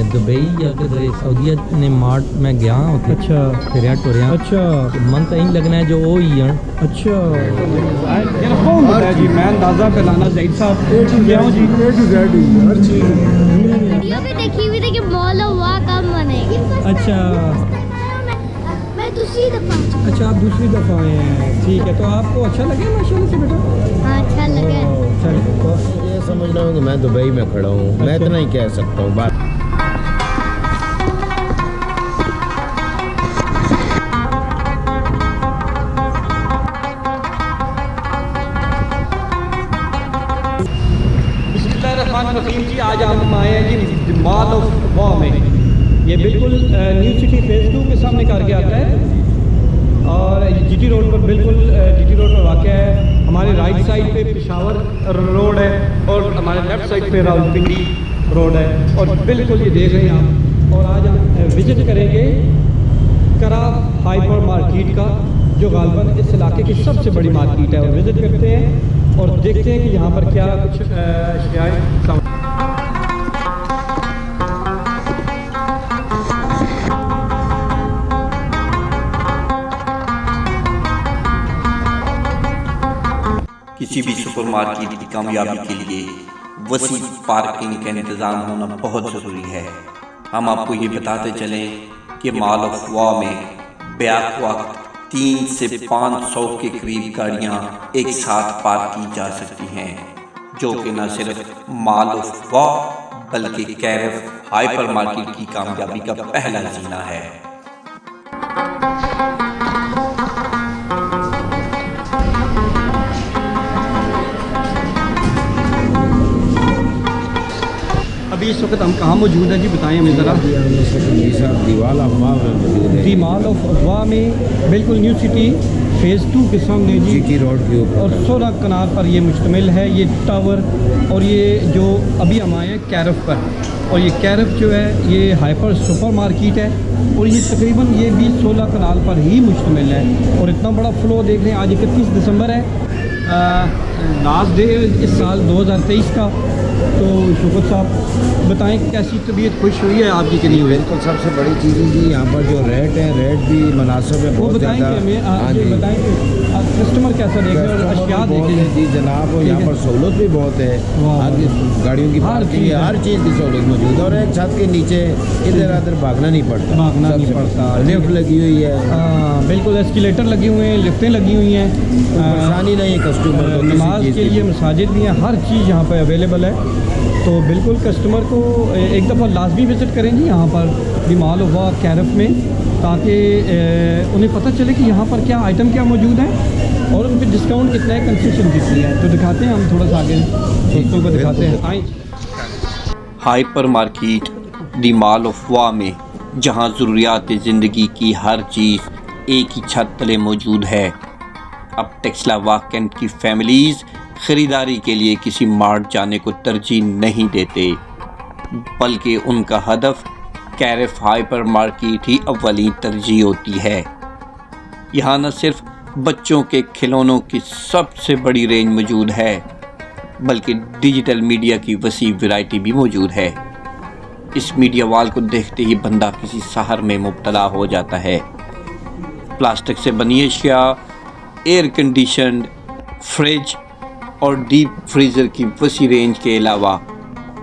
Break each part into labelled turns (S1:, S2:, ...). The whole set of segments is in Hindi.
S1: दुबई या किधर सऊदीया ने मार्ट में गया उत्थे
S2: अच्छा
S1: फिर टुरिया
S2: अच्छा
S1: मन तो इंज लगना है जो वो ही हैं।
S2: अच्छा यार कौन होता है जी? मैं अंदाज़ा फैलाना ज़ैद साहब क्या हो जी?
S3: A to Z ही है, हर चीज़
S4: वीडियो में देखी हुई थी कि मॉल हुआ कब बनेगी।
S2: अच्छा
S4: मैं दूसरी दफा
S2: अच्छा, आप दूसरी दफ़ा आए हैं, ठीक है। तो आपको अच्छा लगे माशाल्लाह से बेटा?
S4: हाँ अच्छा लगे।
S2: अच्छा लगे तो
S5: ये समझ रहा हूँ कि मैं दुबई में खड़ा हूँ, मैं इतना ही कह सकता हूँ बात।
S2: बिस्मिल्लाहिर्रहमानिर्रहीम जी, आज हम आए हैं जी मॉल ऑफ वॉ में। ये बिल्कुल न्यू सिटी फेज़ 2 के सामने करके आता है और जीटी रोड पर बिल्कुल जीटी रोड पर वाक़ है। हमारे राइट साइड पे पेशावर रोड है और हमारे लेफ़्ट साइड पे रावलपिंडी रोड है और बिल्कुल ये देख रहे हैं आप। और आज हम विज़िट करेंगे कराफ हाइपर मार्केट का, जो गालबन इस इलाके की सबसे बड़ी मार्केट है। और विज़िट करते हैं और देखते हैं कि यहाँ पर क्या कुछ अशियाएँ।
S6: किसी भी सुपरमार्केट की कामयाबी के लिए वसी पार्किंग का इंतज़ाम होना बहुत ज़रूरी है। हम आपको ये बताते चलें कि मॉल ऑफ वॉ में बैक वक्त 3 से 500 के करीब गाड़ियाँ एक साथ पार्क की जा सकती हैं, जो कि न सिर्फ मॉल ऑफ वॉ बल्कि कैरफ हाइपर मार्केट की कामयाबी का पहला जीना है।
S2: अभी इस वक्त हम कहाँ मौजूद हैं जी, बताएं हमें ज़रा।
S5: दीवाल अफवाह में मौजूद है,
S2: दी मॉल ऑफ अफवाह में बिल्कुल न्यू सिटी फेज़ 2 के सामने जी,
S5: जीटी रोड के ऊपर
S2: और 16 कनाल पर ये मुश्तमिल है ये टावर। और ये जो अभी हम आए हैं कैरफ पर, और ये कैरफ जो है ये हाइपर सुपर मार्केट है और ये तकरीबन ये भी 16 कनाल पर ही मुश्तमिल है। और इतना बड़ा फ्लो देख रहे हैं। आज 31 दिसंबर है, लास्ट डे इस साल 2023 का। तो शुक्र साहब बताएं कैसी तबीयत खुश हुई है आपकी के लिए?
S5: बिल्कुल सबसे बड़ी चीज़ है जी, यहाँ पर जो रेट है रेट भी मुनासिब है,
S2: वो
S5: बहुत
S2: बताएंगे
S5: ज़्यादा।
S2: हमें,
S5: हाँ
S2: ये
S5: जी,
S2: बताएं कि कस्टमर कैसा देख रहे हैं और अशिया
S5: बहुत
S2: देख
S5: है जी जनाब। और यहाँ पर सहूलत भी बहुत है,
S2: वाह।
S5: गाड़ियों की
S2: हर
S5: पार्किंग
S2: चीज़
S5: है,
S2: है।
S5: हर चीज़ की सहूलत मौजूद है। और एक छत के नीचे इधर उधर भागना नहीं पड़ता,
S2: भागना नहीं
S5: सबसे
S2: पड़ता।
S5: लिफ्ट लगी हुई है,
S2: बिल्कुल एस्केलेटर लगे हुए हैं, लिफ्टें लगी हुई हैं,
S5: परेशानी नहीं है कस्टमर को किसी
S2: नमाज
S5: चीज़
S2: के
S5: की।
S2: लिए मसाजिद भी हैं, हर चीज़ यहाँ पर अवेलेबल है। तो बिल्कुल कस्टमर को एक दफ़ा लाजमी विज़िट करेंगे यहाँ पर दी मॉल ऑफ वॉ कैरफ में, ताकि उन्हें पता चले कि यहाँ पर क्या आइटम क्या मौजूद है और उन पर डिस्काउंट कितना है, कंसेशन कितनी है। तो दिखाते हैं हम थोड़ा सा आगे दोस्तों को दिखाते हैं। आए
S6: hyper market the mall of Waugh में, जहां ज़रूरियात ज़िंदगी की हर चीज़ एक ही छत तले मौजूद है। अब टेक्सला वाकेंट की फैमिलीज़ ख़रीदारी के लिए किसी मार्ट जाने को तरजीह नहीं देते, बल्कि उनका हदफ कैरफ हाइपर मार्केट ही अव्वली तरजीह होती है। यहाँ न सिर्फ बच्चों के खिलौनों की सबसे बड़ी रेंज मौजूद है, बल्कि डिजिटल मीडिया की वसी वैरायटी भी मौजूद है। इस मीडिया वॉल को देखते ही बंदा किसी सहर में मुब्तला हो जाता है। प्लास्टिक से बनी अशिया, एयर कंडीशन्ड फ्रिज और डीप फ्रीज़र की वसी रेंज के अलावा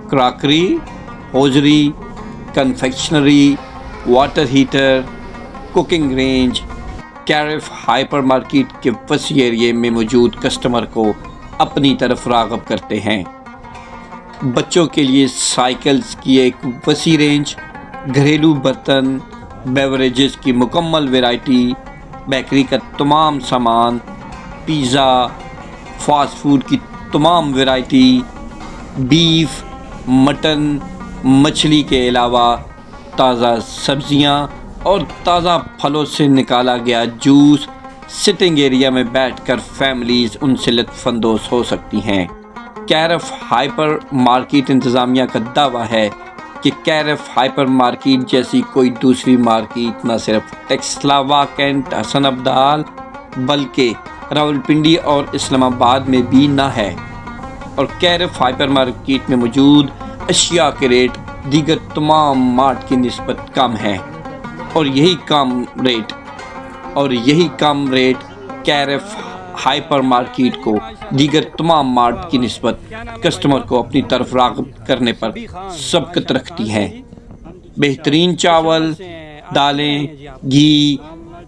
S6: crockery, hosiery, confectionery, water heater, cooking range Carrefour hyper market के वसी एरिए में मौजूद कस्टमर को अपनी तरफ राग़ब करते हैं। बच्चों के लिए साइकिल्स की एक वसी रेंज, घरेलू बर्तन, बेवरेजेस की मुकम्मल वैरायटी, बेकरी का तमाम सामान, पिज़्ज़ा, फास्ट फूड की तमाम वैरायटी, बीफ, मटन, मछली के अलावा ताज़ा सब्ज़ियाँ और ताज़ा फलों से निकाला गया जूस। सिटिंग एरिया में बैठकर फैमिलीज़ उनसे लुत्फ़अंदोज़ हो सकती हैं। कैरफ हाइपर मार्केट इंतज़ामिया का दावा है कि कैरफ हाइपर मार्केट जैसी कोई दूसरी मार्केट न सिर्फ टेक्सला वाकेंट, हसन अब्दाल, बल्कि रावलपिंडी और इस्लामाबाद में भी ना है। और कैरफ हाइपर मार्केट में मौजूद अशिया के रेट दीगर तमाम मार्ट की निस्बत कम है और यही कम रेट कैरफ हाइपर मार्केट को दीगर तमाम मार्ट की निस्बत कस्टमर को अपनी तरफ राग़िब करने पर सबकत रखती हैं। बेहतरीन चावल, दालें, घी,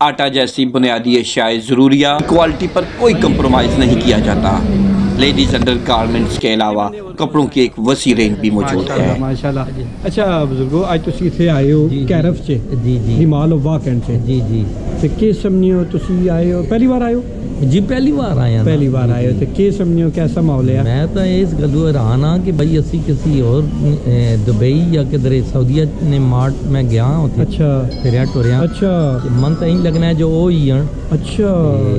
S6: आटा जैसी बुनियादी अशियाए ज़रूरिया क्वालिटी पर कोई कंप्रोमाइज़ नहीं किया जाता। लेडीज़ अंडर गारमेंट्स के अलावा कपड़ों की एक वसी रेंज भी मौजूद है।
S2: माशाल्लाह। अच्छा बुजुर्गो, आज तुसी इत्थे आए हो कैरफ च
S1: जी
S2: दी माल ऑफ वाह कैंट से
S1: जी
S2: ते के समझे हो तुसी आए हो पहली बार आए हो?
S1: जी पहली बार आया
S2: पहली बार आए हो ते के समझे हो कैसा माहौल है?
S1: मैं तो इस गलू हैरान हाँ कि भाई असी किसी और दुबई या किधरे सऊदीया ने मार्ट में गया होते
S2: अच्छा
S1: फिर टुरिया
S2: अच्छा
S1: मन तो यही लगना है जो वो ही हैं।
S2: अच्छा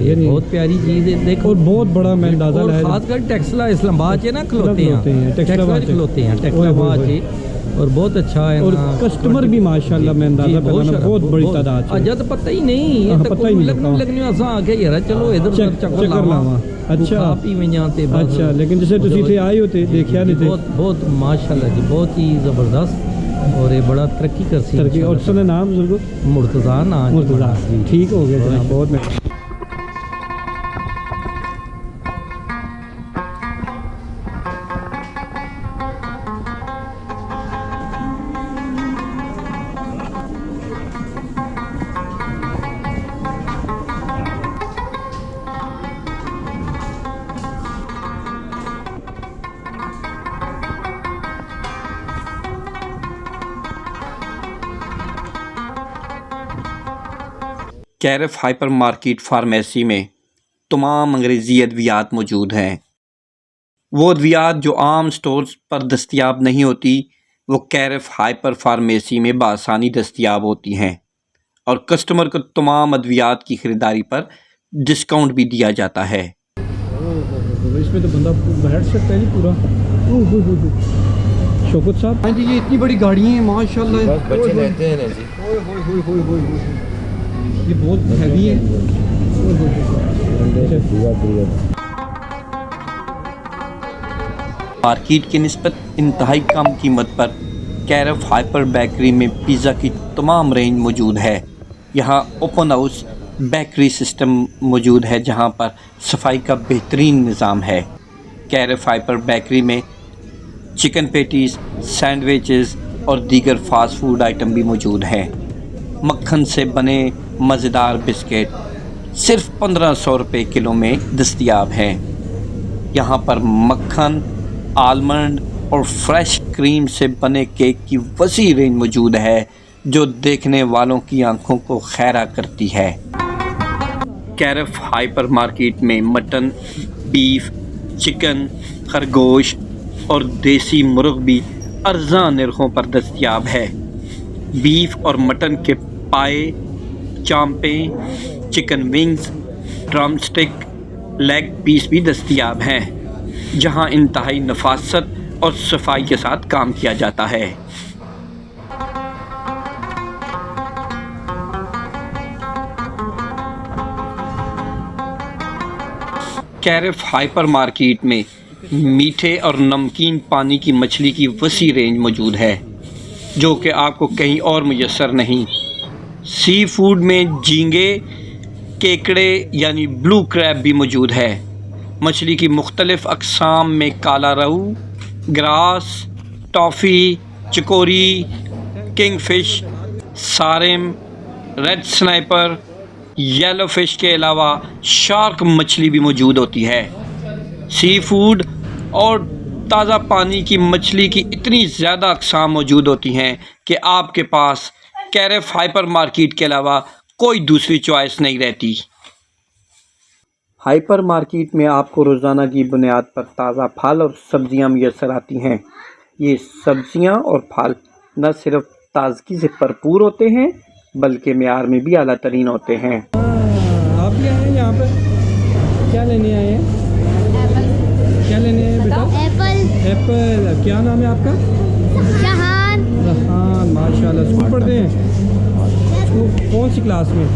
S2: यानी
S1: बहुत प्यारी चीज़ है देखो,
S2: और बहुत बड़ा मैं अंदाजा
S1: और
S2: लगाया
S1: खासकर टेक्सला इस्लामाबाद से ना खलोते हैं टेक्सला और बहुत अच्छा है
S2: और कस्टमर भी माशाल्लाह मैं अंदाजा पहला बहुत बड़ी तादाद है।
S1: जब पता ही नहीं ये
S2: हाँ,
S1: तो
S2: पता ही नहीं
S1: लगने आसा आके यार चलो इधर
S2: चक्कर लावा। अच्छा
S1: पी में जाते
S2: अच्छा, लेकिन जैसे तुसी थे आए होते देखिया नहीं थे?
S1: बहुत माशाल्लाह जी, बहुत ही ज़बरदस्त और ये बड़ा तरक्की कर सी।
S2: और उसका नाम बुजुर्गो?
S1: मुर्तज़ा नाम।
S2: मुर्तज़ा, ठीक हो गया जनाब, बहुत मैं
S6: कैरफ हाइपर मार्केट फार्मेसी में तमाम अंग्रेज़ी अद्वियात मौजूद हैं। वो अद्वियात जो आम स्टोर्स पर दस्तयाब नहीं होती वो कैरफ हाइपर फार्मेसी में बआसानी दस्तयाब होती हैं और कस्टमर को तमाम अद्वियात की ख़रीदारी पर डिस्काउंट भी दिया जाता है।
S2: इसमें तो बंदा बैठ सकता है जी पूरा। शौकत साहब, हाँ जी, ये इतनी बड़ी गाड़ियाँ हैं माशाल्लाह,
S5: बच्चे रहते हैं ना जी।
S2: ये बहुत हैवी है।
S6: मार्केट की निस्बत इंतहाई कम कीमत पर कैरफ हाइपर बेकरी में पिज़्ज़ा की तमाम रेंज मौजूद है। यहाँ ओपन हाउस बेकरी सिस्टम मौजूद है जहाँ पर सफाई का बेहतरीन निज़ाम है। कैरफ हाइपर बेकरी में चिकन पेटीज़, सैंडविचेस और दीगर फास्ट फूड आइटम भी मौजूद हैं। मक्खन से बने मज़ेदार बिस्किट सिर्फ 1500 रुपये किलो में दस्तयाब हैं। यहाँ पर मक्खन, आलमंड और फ्रेश क्रीम से बने केक की वसी रेंज मौजूद है जो देखने वालों की आंखों को खैरा करती है। कैरफ हाइपर मार्केट में मटन, बीफ, चिकन, खरगोश और देसी मुर्ग भी अर्ज़ान निरखों पर दस्तयाब है। बीफ और मटन के पाए, चांपें, chicken wings, drumstick, leg piece भी दस्तयाब हैं जहां इंतहाई नफासत और सफाई के साथ काम किया जाता है। कैरफ हाइपर मार्केट में मीठे और नमकीन पानी की मछली की वसी रेंज मौजूद है जो कि आपको कहीं और मुयस्सर नहीं। सी फूड में झींगे, केकड़े यानी ब्लू क्रैब भी मौजूद है। मछली की मुख्तलिफ़ अक़साम में काला रहू, ग्रास, टॉफ़ी, चिकोरी, किंगफ़िश, सारिम, रेड स्नाइपर, येलो फ़िश के अलावा शार्क मछली भी मौजूद होती है। सी फूड और ताज़ा पानी की मछली की इतनी ज़्यादा अक़साम मौजूद होती हैं कि आपके पास कैरफ हाइपर मार्केट के अलावा कोई दूसरी चॉइस नहीं रहती। हाइपर मार्केट में आपको रोज़ाना की बुनियाद पर ताज़ा फल और सब्ज़ियाँ मुयस्सर आती हैं। ये सब्ज़ियाँ और फल न सिर्फ ताज़गी से भरपूर होते हैं बल्कि मेयार में भी आला तरीन होते हैं।
S2: आप भी आए हैं यहाँ पर, क्या लेने आए हैं? क्या लेने आए हैं बेटा?
S4: एप्पल।
S2: एप्पल। क्या नाम है आपका?
S4: जहान।
S2: जहान, माशाल्लाह। स्कूल पढ़ते हैं? स्कूल कौन सी क्लास में?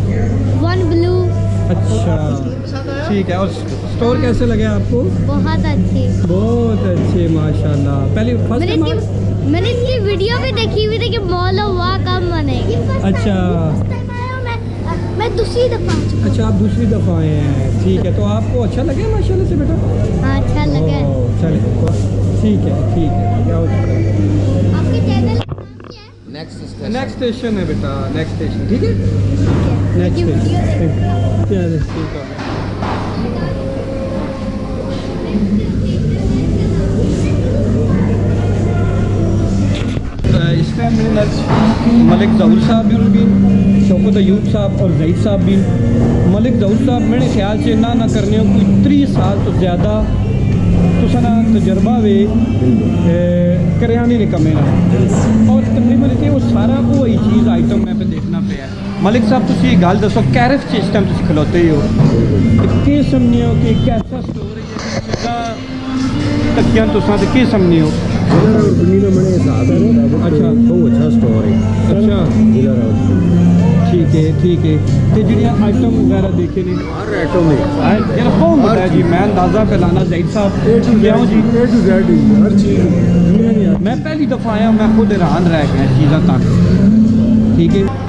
S4: 1 ब्लू।
S2: अच्छा, ठीक है। और स्टोर कैसे लगे आपको?
S4: बहुत अच्छे।
S2: बहुत अच्छे माशाल्लाह। पहले फर्स्ट टाइम
S4: मैंने इसकी वीडियो भी देखी हुई थी कि मॉल ऑफ वाह कब बनेगी।
S2: अच्छा।
S4: मैं दूसरी दफा आ चुकी हूँ।
S2: अच्छा, आप दूसरी दफ़ा आए हैं, ठीक है। तो आपको अच्छा लगे माशाल्लाह से बेटा?
S4: हाँ, अच्छा लगा।
S2: ओह, चलिए ठीक है क्या हो जाता है।
S4: आपके चैनल
S5: नेक्स्ट
S2: नेक्स्ट स्टेशन है बेटा, नेक्स्ट स्टेशन, ठीक है। नेक्स्ट
S4: वीडियो
S2: स्टेशन
S4: देख
S2: चलिए ठीक है। इस टाइम मेरे नज़र मलिक ज़हूर साहब भी उनकी, शौकत अयूब साहब और ज़ईद साहब भी। मलिक ज़हूर साहब मेरे ख्याल से ना करने हो कोई 30 साल तो ज़्यादा तुसा ना तजर्बा वे करियाने ने कमे ना, और तकरीबन इतने वो सारा वही चीज़ आइटम मैं पे देखना पे है। मलिक साहब तुसी ये गल दसो, कैरेफ च इस टाइम तुसी खलोते हो कि समझने हो कि कैसा स्टोर है चीज़ां तकियां तुसा ते की समझने हो?
S3: जिला रोड बनीना मने हिसाब है ना।
S2: अच्छा।
S3: बहुत अच्छा स्टोर है।
S2: अच्छा,
S3: जिला रोड
S2: ठीक है तो ਜਿਹੜੀਆਂ आइटम वगैरह देखे ने
S3: हर आइटम में
S2: यार कौन होता है जी? मैं अंदाज़ा फैलाना ज़ईद साहब क्यों जी?
S3: A to Z ही है, हर चीज़ दुनिया में आती
S2: मैं पहली दफ़ा आया, मैं खुद हैरान रह गया चीज़ों तक, ठीक है।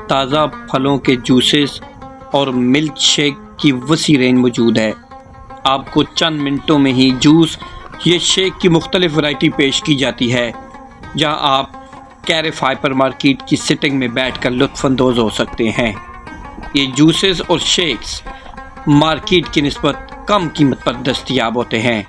S6: ताज़ा फलों के जूसेस और मिल्क शेक की वसी रेंज मौजूद है। आपको चंद मिनटों में ही जूस ये शेक की मुख्तलिफ वैरायटी पेश की जाती है, जहां आप कैरेफ हाइपर मार्केट की सिटिंग में बैठकर लुत्फ़अंदोज़ हो सकते हैं। ये जूसेस और शेक्स मार्केट की निस्बत कम कीमत पर दस्तयाब होते हैं।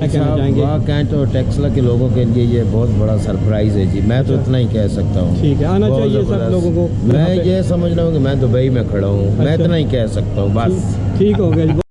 S2: कहना चाहेंगे?
S5: वाह कैंट और टेक्सला के लोगों के लिए ये बहुत बड़ा सरप्राइज़ है जी। मैं तो इतना ही कह सकता हूँ।
S2: ठीक है, आना
S5: बहुत
S2: चाहिए सब
S5: ज़बरदस्त।
S2: लोगों को।
S5: मैं ये समझ रहा हूँ कि मैं दुबई में खड़ा हूँ, मैं
S2: अच्छा।
S5: इतना ही कह सकता हूँ बस।
S2: ठीक हो गया जी।